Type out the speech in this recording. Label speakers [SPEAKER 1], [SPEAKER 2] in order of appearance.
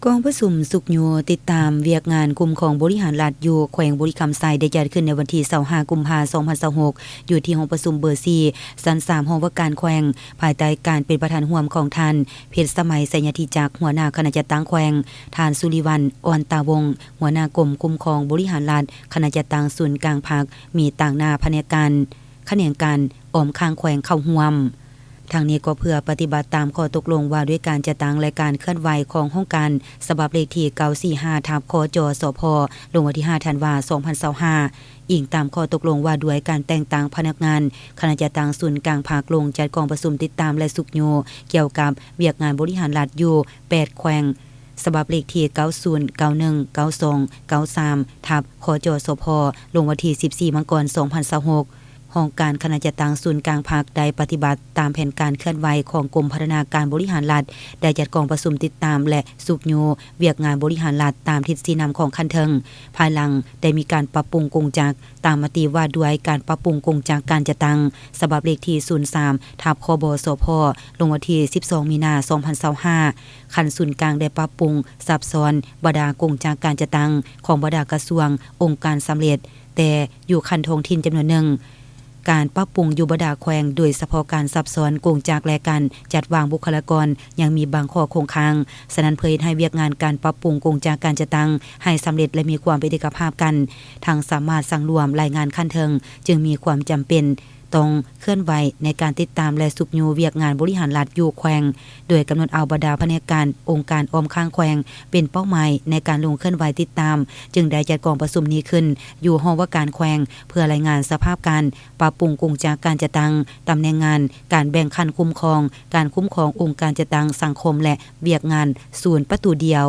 [SPEAKER 1] กองประชุมสุขโยติดตามเวียกงานกลุ่มของบริหารรัฐอยู่แขวงบริคำไซได้จัดขึ้นในวันที่25กุมภาพันธ์2026อยู่ที่ห้องประชุมเบอร์4ชั้น3ห้องว่าการแขวงภายใต้การเป็นประธานร่วมของท่านเพชรสมัยสัญญาธิจักรหัวหน้าคณะจัดตั้งแขวงท่านสุริวัลย์อ่อนตาวงศ์หัวหน้ากรมคุ้มครองบริหารรัฐคณะจัดตั้งศูนย์กลางภาคมีต่างหน้าแผนกการแขนงการอ้อมข้างแขวงเข้าร่วมทางนี้ก็เพื่อปฏิบัติตามข้อตกลงว่าด้วยการจัดตั้งและการเคลื่อนไหวของห้องการฉบับเลขที่945ทับคจสพลงวันที่5ธันวาคม2025อิงตามข้อตกลงว่าด้วยการแต่งตั้งพนักงานคณะจัดตั้งศูนย์กลางภาคลงจัดกองประชุมติดตามและสุขโยเกี่ยวกับเวียกงานบริหารรัฐอยู่8แขวงฉบับเลขที่90 91 92 93ทับคจสพลงวันที่14มกราคม2026ห้องการคณะจัดตั้งศูนย์กลางภาคได้ปฏิบัติตามแผนการเคลื่อนไหวของกรมพัฒนาการบริหารรัฐได้จัดกองประชุมติดตามและสุขโยเวียกงานบริหารรัฐตามทิศสีนำของคันเทิงภายหลังได้มีการปรับปรุงกงจักรตามมติว่าด้วยการปรับปรุงกงจักรการจัดตั้งฉบับเลขที่03ทับคบสพลงวันที่12มีนาคม2025คันศูนย์กลางได้ปรับปรุงซับซ้อนบดากงจักรการจัดตั้งของบดากระทรวงองค์การสำเร็จแต่อยู่คันท้องถิ่นจำนวนหนึ่งการปรับปรุงอยู่บดาแขวงโดยเฉพาะการซับซ้อนกงจากและการจัดวางบุคลากรยังมีบางข้อคงค้างฉะนั้นเผยให้เวียกงานการปรับปรุงกงจากการจัดตั้งให้สำเร็จและมีความเป็นเอกภาพกันทางสามารถสั่งรวมรายงานขั้นเทิงจึงมีความจำเป็นต้องเคลื่อนไหวในการติดตามและสุขโยเวียกงานบริหารรัฐอยู่แขวงโดยกำหนดเอาบรรดาแผนกการองค์การอ้อมข้างแขวงเป็นเป้าหมายในการลงเคลื่อนไหวติดตามจึงได้จัดกองประชุมนี้ขึ้นอยู่ห้องว่าการแขวงเพื่อรายงานสภาพการปรับปรุงกงจากการจัดตั้งตำแหน่งงานการแบ่งขั้นคุ้มครองการคุ้มครององค์การจัดตั้งสังคมและเวียกงานศูนย์ประตูเดียว